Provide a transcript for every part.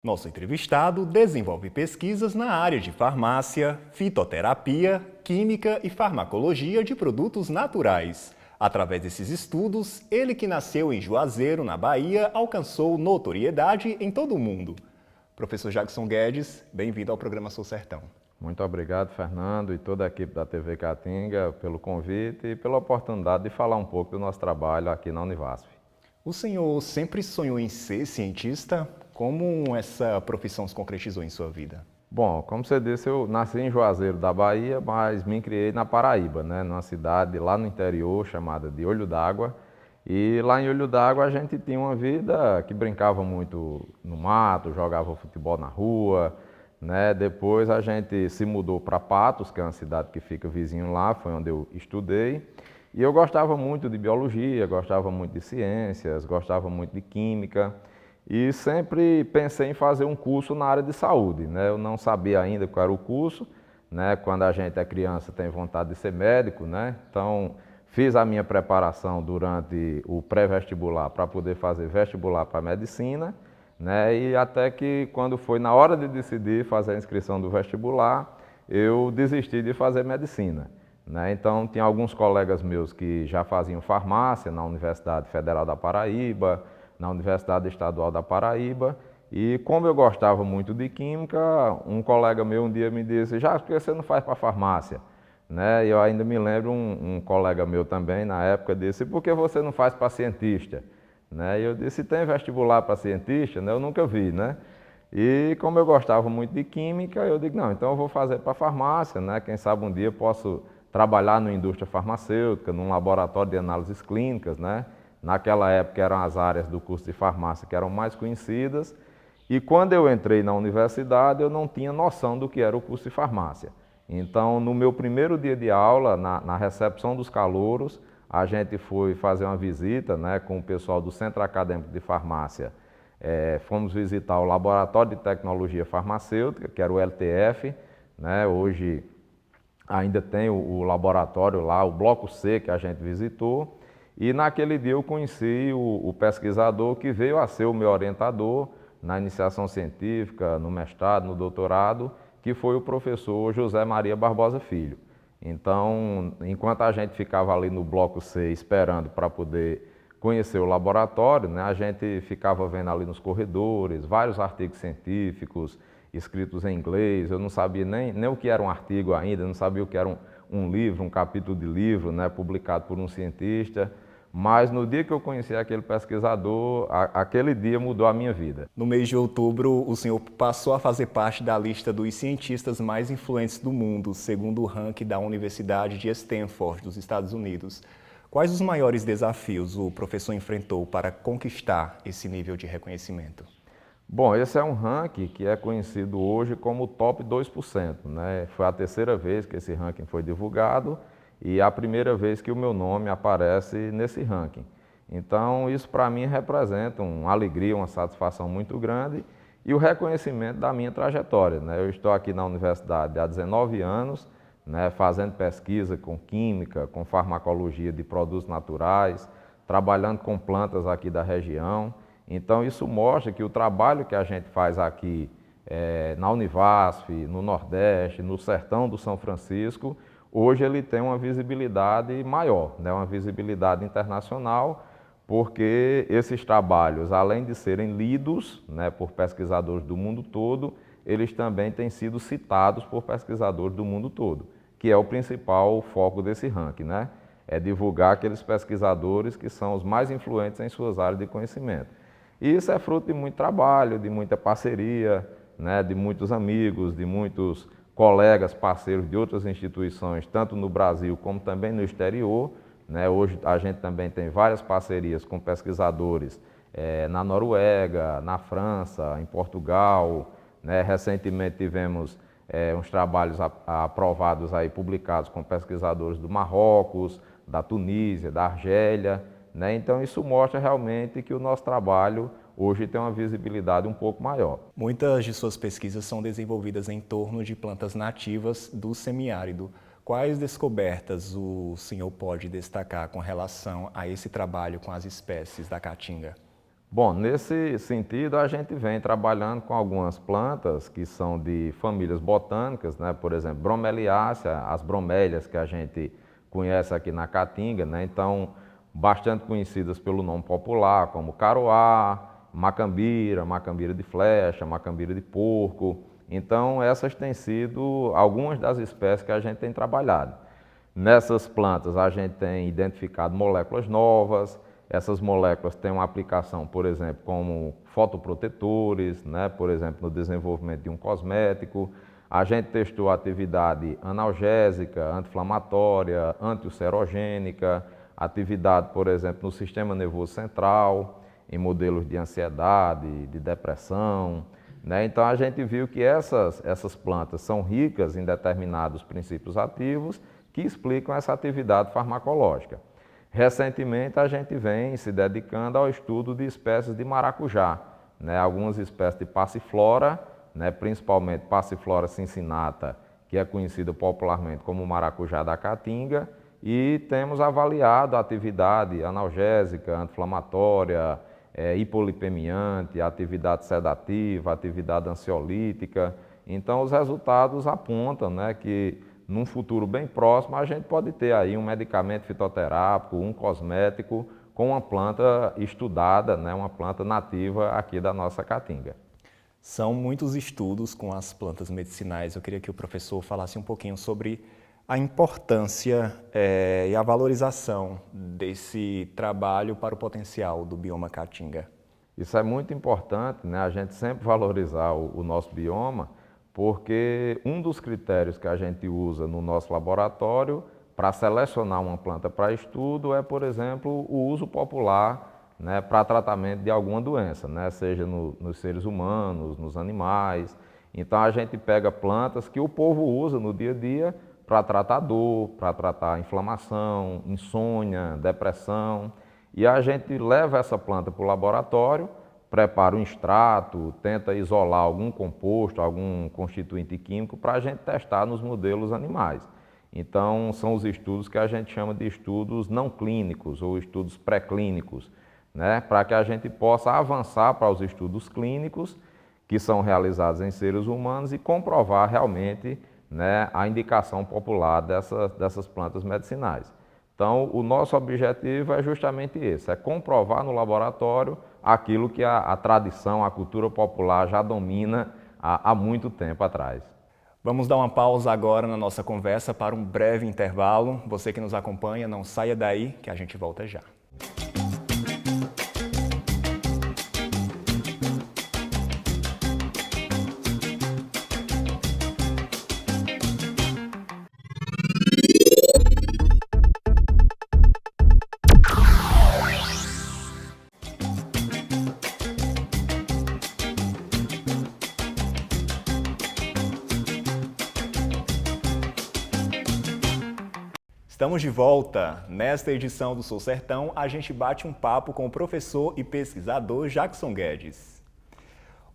Nosso entrevistado desenvolve pesquisas na área de farmácia, fitoterapia, química e farmacologia de produtos naturais. Através desses estudos, ele que nasceu em Juazeiro, na Bahia, alcançou notoriedade em todo o mundo. Professor Jackson Guedes, bem-vindo ao programa Sou Sertão. Muito obrigado, Fernando, e toda a equipe da TV Caatinga pelo convite e pela oportunidade de falar um pouco do nosso trabalho aqui na Univasf. O senhor sempre sonhou em ser cientista? Como essa profissão se concretizou em sua vida? Bom, como você disse, eu nasci em Juazeiro da Bahia, mas me criei na Paraíba, numa cidade lá no interior chamada de Olho d'Água. E lá em Olho d'Água a gente tinha uma vida que brincava muito no mato, jogava futebol na rua, Depois a gente se mudou para Patos, que é uma cidade que fica vizinho lá, foi onde eu estudei. E eu gostava muito de biologia, gostava muito de ciências, gostava muito de química. E sempre pensei em fazer um curso na área de saúde, Eu não sabia ainda qual era o curso, Quando a gente é criança tem vontade de ser médico, Então fiz a minha preparação durante o pré-vestibular para poder fazer vestibular para medicina, E até que quando foi na hora de decidir fazer a inscrição do vestibular, eu desisti de fazer medicina, Então tinha alguns colegas meus que já faziam farmácia na Universidade Federal da Paraíba, na Universidade Estadual da Paraíba, e como eu gostava muito de química, um colega meu um dia me disse: "Já, por que você não faz para farmácia?" E eu ainda me lembro, um colega meu também, na época, disse: "Por que você não faz para cientista?" E eu disse: "Tem vestibular para cientista?" Eu nunca vi, E como eu gostava muito de química, eu digo: "Não, então eu vou fazer para farmácia, Quem sabe um dia eu posso trabalhar numa indústria farmacêutica, num laboratório de análises clínicas, Naquela época eram as áreas do curso de farmácia que eram mais conhecidas. E quando eu entrei na universidade, eu não tinha noção do que era o curso de farmácia. Então, no meu primeiro dia de aula, na recepção dos calouros, a gente foi fazer uma visita, com o pessoal do Centro Acadêmico de Farmácia. Fomos visitar o Laboratório de Tecnologia Farmacêutica, que era o LTF, Hoje ainda tem o laboratório lá, o Bloco C, que a gente visitou. E naquele dia eu conheci o pesquisador que veio a ser o meu orientador na iniciação científica, no mestrado, no doutorado, que foi o professor José Maria Barbosa Filho. Então, enquanto a gente ficava ali no Bloco C esperando para poder conhecer o laboratório, a gente ficava vendo ali nos corredores vários artigos científicos escritos em inglês. Eu não sabia nem o que era um artigo ainda, não sabia o que era um livro, um capítulo de livro, publicado por um cientista. Mas no dia que eu conheci aquele pesquisador, aquele dia mudou a minha vida. No mês de outubro, o senhor passou a fazer parte da lista dos cientistas mais influentes do mundo, segundo o ranking da Universidade de Stanford, dos Estados Unidos. Quais os maiores desafios o professor enfrentou para conquistar esse nível de reconhecimento? Bom, esse é um ranking que é conhecido hoje como o Top 2%, Foi a terceira vez que esse ranking foi divulgado e a primeira vez que o meu nome aparece nesse ranking. Então, isso para mim representa uma alegria, uma satisfação muito grande e o reconhecimento da minha trajetória, Eu estou aqui na universidade há 19 anos, fazendo pesquisa com química, com farmacologia de produtos naturais, trabalhando com plantas aqui da região. Então, isso mostra que o trabalho que a gente faz aqui na Univasf, no Nordeste, no sertão do São Francisco, hoje ele tem uma visibilidade maior, uma visibilidade internacional, porque esses trabalhos, além de serem lidos por pesquisadores do mundo todo, eles também têm sido citados por pesquisadores do mundo todo, que é o principal foco desse ranking, É divulgar aqueles pesquisadores que são os mais influentes em suas áreas de conhecimento. E isso é fruto de muito trabalho, de muita parceria, de muitos amigos, de muitos colegas, parceiros de outras instituições, tanto no Brasil como também no exterior. Hoje a gente também tem várias parcerias com pesquisadores na Noruega, na França, em Portugal. Recentemente tivemos uns trabalhos aprovados aí, publicados com pesquisadores do Marrocos, da Tunísia, da Argélia. Então isso mostra realmente que o nosso trabalho hoje tem uma visibilidade um pouco maior. Muitas de suas pesquisas são desenvolvidas em torno de plantas nativas do semiárido. Quais descobertas o senhor pode destacar com relação a esse trabalho com as espécies da caatinga? Bom, nesse sentido, a gente vem trabalhando com algumas plantas que são de famílias botânicas, né? Por exemplo, bromeliácea, as bromélias que a gente conhece aqui na Caatinga, né? Então, bastante conhecidas pelo nome popular, como caroá, macambira, macambira de flecha, macambira de porco. Então, essas têm sido algumas das espécies que a gente tem trabalhado. Nessas plantas, a gente tem identificado moléculas novas. Essas moléculas têm uma aplicação, por exemplo, como fotoprotetores, né? Por exemplo, no desenvolvimento de um cosmético. A gente testou a atividade analgésica, anti-inflamatória, anti-ulcerogênica, atividade, por exemplo, no sistema nervoso central, em modelos de ansiedade, de depressão, né? Então a gente viu que essas plantas são ricas em determinados princípios ativos que explicam essa atividade farmacológica. Recentemente, a gente vem se dedicando ao estudo de espécies de maracujá, né? Algumas espécies de passiflora, né? Principalmente passiflora cincinata, que é conhecida popularmente como maracujá da Caatinga, e temos avaliado a atividade analgésica, anti-inflamatória, hipolipemiante, atividade sedativa, atividade ansiolítica. Então, os resultados apontam, né, que num futuro bem próximo, a gente pode ter aí um medicamento fitoterápico, um cosmético, com uma planta estudada, né, uma planta nativa aqui da nossa Caatinga. São muitos estudos com as plantas medicinais. Eu queria que o professor falasse um pouquinho sobre a importância e a valorização desse trabalho para o potencial do bioma Caatinga. Isso é muito importante, né, a gente sempre valorizar o nosso bioma, porque um dos critérios que a gente usa no nosso laboratório para selecionar uma planta para estudo é, por exemplo, o uso popular, né, para tratamento de alguma doença, né, seja nos seres humanos, nos animais. Então a gente pega plantas que o povo usa no dia a dia para tratar dor, para tratar inflamação, insônia, depressão, e a gente leva essa planta para o laboratório, prepara um extrato, tenta isolar algum composto, algum constituinte químico para a gente testar nos modelos animais. Então, são os estudos que a gente chama de estudos não clínicos ou estudos pré-clínicos, né? Para que a gente possa avançar para os estudos clínicos, que são realizados em seres humanos, e comprovar realmente, né, a indicação popular dessas plantas medicinais. Então, o nosso objetivo é justamente esse, é comprovar no laboratório aquilo que a tradição, a cultura popular já domina há muito tempo atrás. Vamos dar uma pausa agora na nossa conversa para um breve intervalo. Você que nos acompanha, não saia daí, que a gente volta já. Estamos de volta. Nesta edição do Sul Sertão, a gente bate um papo com o professor e pesquisador Jackson Guedes.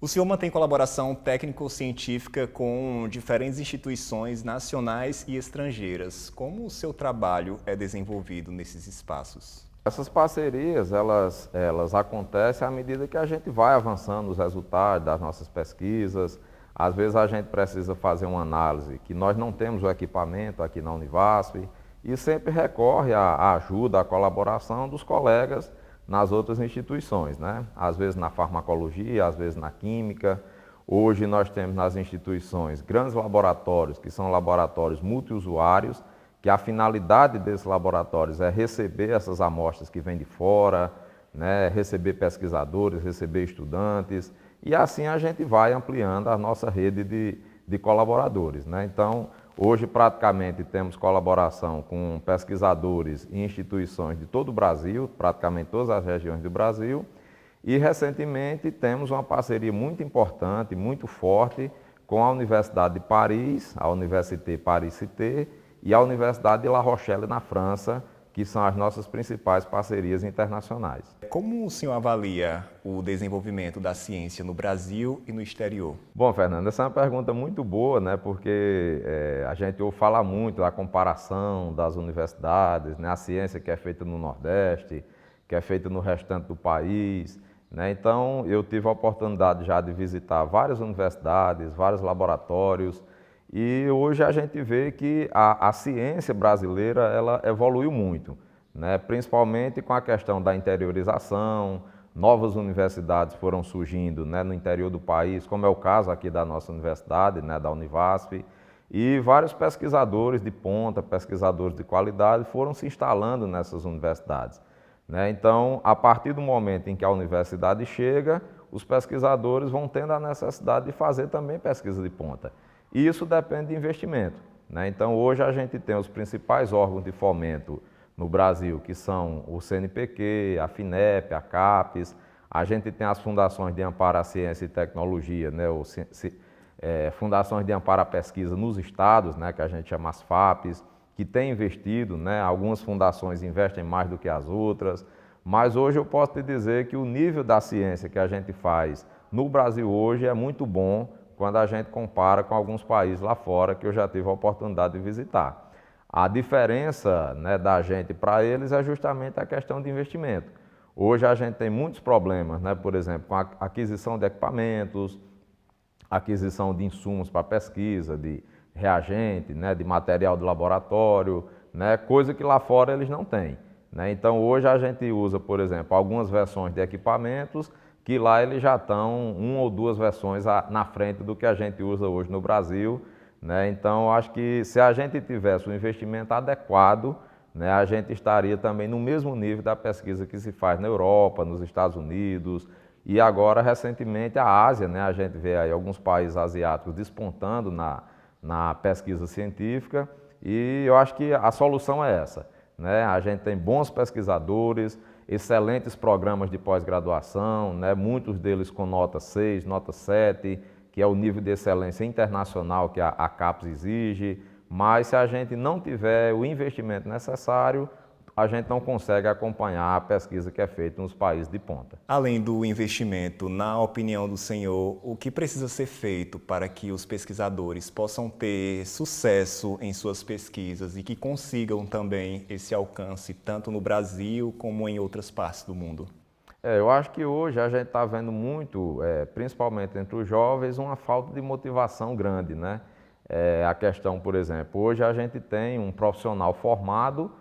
O senhor mantém colaboração técnico-científica com diferentes instituições nacionais e estrangeiras. Como o seu trabalho é desenvolvido nesses espaços? Essas parcerias, elas acontecem à medida que a gente vai avançando os resultados das nossas pesquisas. Às vezes a gente precisa fazer uma análise que nós não temos o equipamento aqui na Univasf, e sempre recorre à ajuda, à colaboração dos colegas nas outras instituições, né? Às vezes na farmacologia, às vezes na química. Hoje nós temos nas instituições grandes laboratórios, que são laboratórios multiusuários, que a finalidade desses laboratórios é receber essas amostras que vêm de fora, né? Receber pesquisadores, receber estudantes, e assim a gente vai ampliando a nossa rede de colaboradores, né? Então, hoje, praticamente, temos colaboração com pesquisadores e instituições de todo o Brasil, praticamente todas as regiões do Brasil, e, recentemente, temos uma parceria muito importante, muito forte, com a Universidade de Paris, a Université Paris-Cité, e a Universidade de La Rochelle, na França, que são as nossas principais parcerias internacionais. Como o senhor avalia o desenvolvimento da ciência no Brasil e no exterior? Bom, Fernando, essa é uma pergunta muito boa, né? Porque a gente ouve falar muito da comparação das universidades, né? A ciência que é feita no Nordeste, que é feita no restante do país. né? Então, eu tive a oportunidade já de visitar várias universidades, vários laboratórios, e hoje a gente vê que a ciência brasileira ela evoluiu muito, né? Principalmente com a questão da interiorização, novas universidades foram surgindo, né, no interior do país, como é o caso aqui da nossa universidade, né, da Univasf, e vários pesquisadores de ponta, pesquisadores de qualidade foram se instalando nessas universidades, né? Então, a partir do momento em que a universidade chega, os pesquisadores vão tendo a necessidade de fazer também pesquisa de ponta. E isso depende de investimento, né? Então, hoje a gente tem os principais órgãos de fomento no Brasil, que são o CNPq, a FINEP, a CAPES, a gente tem as fundações de amparo à ciência e tecnologia, né? Fundações de amparo à pesquisa nos estados, né? Que a gente chama as FAPES, que têm investido, né? Algumas fundações investem mais do que as outras, mas hoje eu posso te dizer que o nível da ciência que a gente faz no Brasil hoje é muito bom quando a gente compara com alguns países lá fora que eu já tive a oportunidade de visitar. A diferença, né, da gente para eles é justamente a questão de investimento. Hoje a gente tem muitos problemas, né, por exemplo, com a aquisição de equipamentos, aquisição de insumos para pesquisa, de reagente, né, de material de laboratório, né, coisa que lá fora eles não têm, né? Então hoje a gente usa, por exemplo, algumas versões de equipamentos que lá eles já estão uma ou duas versões na frente do que a gente usa hoje no Brasil, né? Então acho que se a gente tivesse um investimento adequado, né, a gente estaria também no mesmo nível da pesquisa que se faz na Europa, nos Estados Unidos e agora recentemente a Ásia, né? A gente vê aí alguns países asiáticos despontando na pesquisa científica e eu acho que a solução é essa, né? A gente tem bons pesquisadores, excelentes programas de pós-graduação, né? Muitos deles com nota 6, nota 7, que é o nível de excelência internacional que a CAPES exige, mas se a gente não tiver o investimento necessário, a gente não consegue acompanhar a pesquisa que é feita nos países de ponta. Além do investimento, na opinião do senhor, o que precisa ser feito para que os pesquisadores possam ter sucesso em suas pesquisas e que consigam também esse alcance tanto no Brasil como em outras partes do mundo? Eu acho que hoje a gente está vendo muito, principalmente entre os jovens, uma falta de motivação grande, né? A questão, por exemplo, hoje a gente tem um profissional formado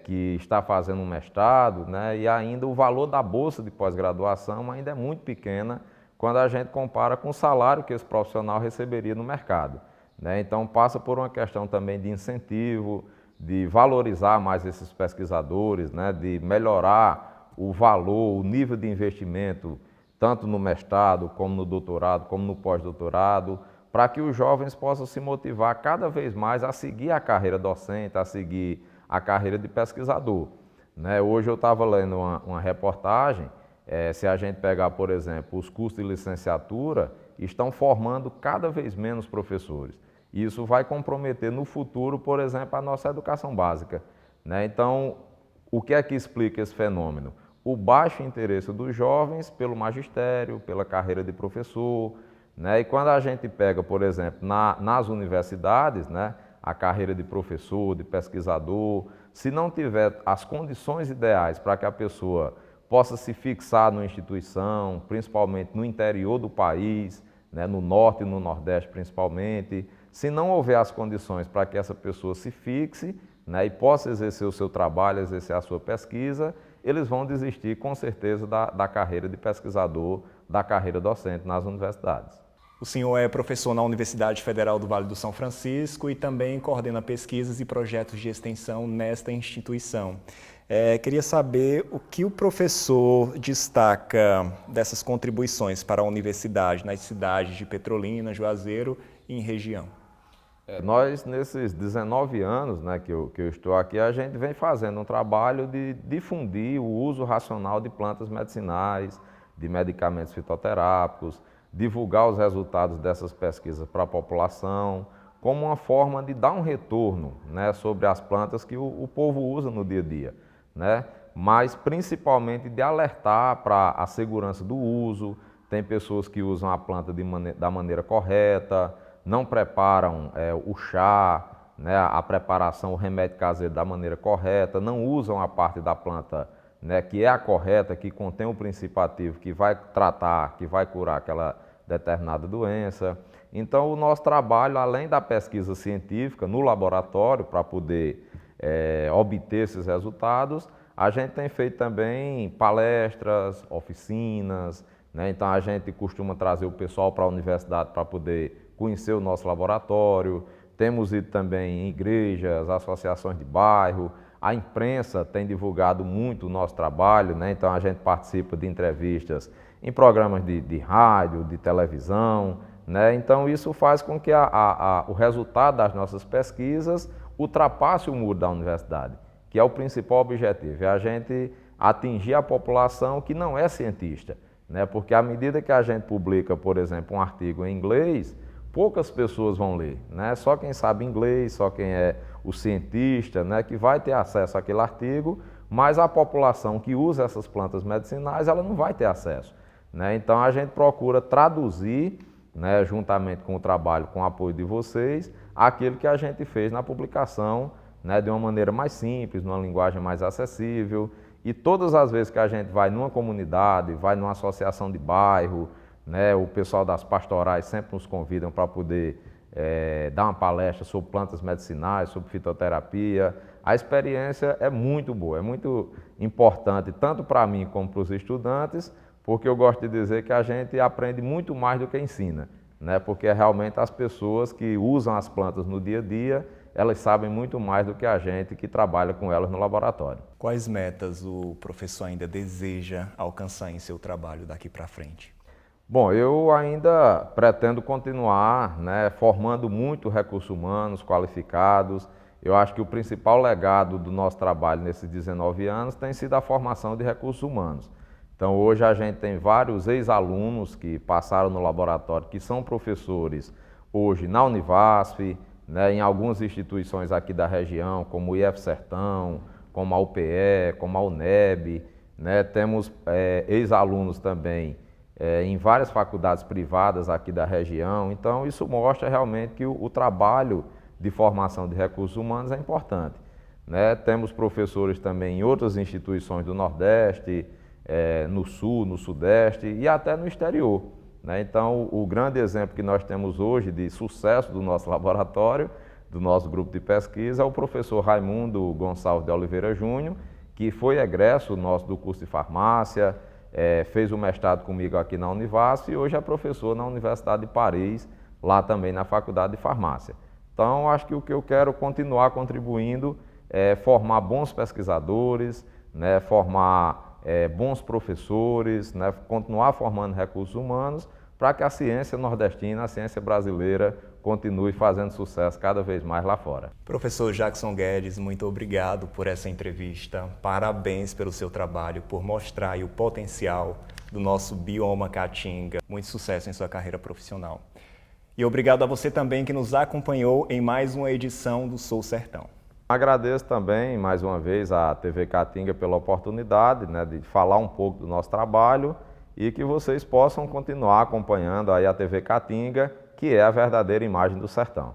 que está fazendo um mestrado, né? E ainda o valor da bolsa de pós-graduação ainda é muito pequena quando a gente compara com o salário que esse profissional receberia no mercado, né? Então passa por uma questão também de incentivo, de valorizar mais esses pesquisadores, né? De melhorar o valor, o nível de investimento, tanto no mestrado, como no doutorado, como no pós-doutorado, para que os jovens possam se motivar cada vez mais a seguir a carreira docente, a seguir a carreira de pesquisador, né? Hoje eu estava lendo uma reportagem, se a gente pegar, por exemplo, os cursos de licenciatura, estão formando cada vez menos professores. Isso vai comprometer no futuro, por exemplo, a nossa educação básica, né? Então, o que é que explica esse fenômeno? O baixo interesse dos jovens pelo magistério, pela carreira de professor, né? E quando a gente pega, por exemplo, nas universidades, né, a carreira de professor, de pesquisador, se não tiver as condições ideais para que a pessoa possa se fixar numa instituição, principalmente no interior do país, né, no norte e no nordeste principalmente, se não houver as condições para que essa pessoa se fixe, né, e possa exercer o seu trabalho, exercer a sua pesquisa, eles vão desistir com certeza da carreira de pesquisador, da carreira docente nas universidades. O senhor é professor na Universidade Federal do Vale do São Francisco e também coordena pesquisas e projetos de extensão nesta instituição. Queria saber o que o professor destaca dessas contribuições para a universidade nas cidades de Petrolina, Juazeiro e em região. Nós, nesses 19 anos, né, que eu estou aqui, a gente vem fazendo um trabalho de difundir o uso racional de plantas medicinais, de medicamentos fitoterápicos, divulgar os resultados dessas pesquisas para a população, como uma forma de dar um retorno, né, sobre as plantas que o povo usa no dia a dia, né? Mas principalmente de alertar para a segurança do uso. Tem pessoas que usam a planta da maneira correta, não preparam o chá, né, a preparação, o remédio caseiro da maneira correta, não usam a parte da planta né, que é a correta, que contém o princípio ativo que vai tratar, que vai curar aquela determinada doença. Então, o nosso trabalho, além da pesquisa científica no laboratório, para poder obter esses resultados, a gente tem feito também palestras, oficinas, né? Então, a gente costuma trazer o pessoal para a universidade para poder conhecer o nosso laboratório. Temos ido também em igrejas, associações de bairro. A imprensa tem divulgado muito o nosso trabalho, né? Então, a gente participa de entrevistas em programas de rádio, de televisão, né? Então, isso faz com que o resultado das nossas pesquisas ultrapasse o muro da universidade, que é o principal objetivo, é a gente atingir a população que não é cientista, né? Porque à medida que a gente publica, por exemplo, um artigo em inglês, poucas pessoas vão ler, né? Só quem sabe inglês, só quem é o cientista, né, que vai ter acesso àquele artigo, mas a população que usa essas plantas medicinais, ela não vai ter acesso, né? Então a gente procura traduzir, né, juntamente com o trabalho, com o apoio de vocês, aquilo que a gente fez na publicação, né, de uma maneira mais simples, numa linguagem mais acessível. E todas as vezes que a gente vai numa comunidade, vai numa associação de bairro, né, o pessoal das pastorais sempre nos convidam para poder dar uma palestra sobre plantas medicinais, sobre fitoterapia. A experiência é muito boa, é muito importante, tanto para mim como para os estudantes, porque eu gosto de dizer que a gente aprende muito mais do que ensina, né? Porque realmente as pessoas que usam as plantas no dia a dia, elas sabem muito mais do que a gente que trabalha com elas no laboratório. Quais metas o professor ainda deseja alcançar em seu trabalho daqui para frente? Bom, eu ainda pretendo continuar, né, formando muito recursos humanos qualificados. Eu acho que o principal legado do nosso trabalho nesses 19 anos tem sido a formação de recursos humanos. Então, hoje a gente tem vários ex-alunos que passaram no laboratório, que são professores hoje na Univasf, né, em algumas instituições aqui da região, como o IF Sertão, como a UPE, como a UNEB, né? Temos ex-alunos também em várias faculdades privadas aqui da região. Então, isso mostra realmente que o trabalho de formação de recursos humanos é importante, né? Temos professores também em outras instituições do Nordeste, no Sul, no Sudeste e até no exterior, né? Então, o grande exemplo que nós temos hoje de sucesso do nosso laboratório, do nosso grupo de pesquisa, é o professor Raimundo Gonçalves de Oliveira Júnior, que foi egresso nosso do curso de farmácia, fez o mestrado comigo aqui na Univasf e hoje é professor na Universidade de Paris, lá também na Faculdade de Farmácia. Então, acho que o que eu quero continuar contribuindo é formar bons pesquisadores, né, formar bons professores, né, continuar formando recursos humanos para que a ciência nordestina, a ciência brasileira, continue fazendo sucesso cada vez mais lá fora. Professor Jackson Guedes, muito obrigado por essa entrevista. Parabéns pelo seu trabalho, por mostrar aí o potencial do nosso bioma caatinga. Muito sucesso em sua carreira profissional. E obrigado a você também que nos acompanhou em mais uma edição do Sou Sertão. Agradeço também, mais uma vez, à TV Caatinga pela oportunidade, né, de falar um pouco do nosso trabalho e que vocês possam continuar acompanhando aí a TV Caatinga, que é a verdadeira imagem do sertão.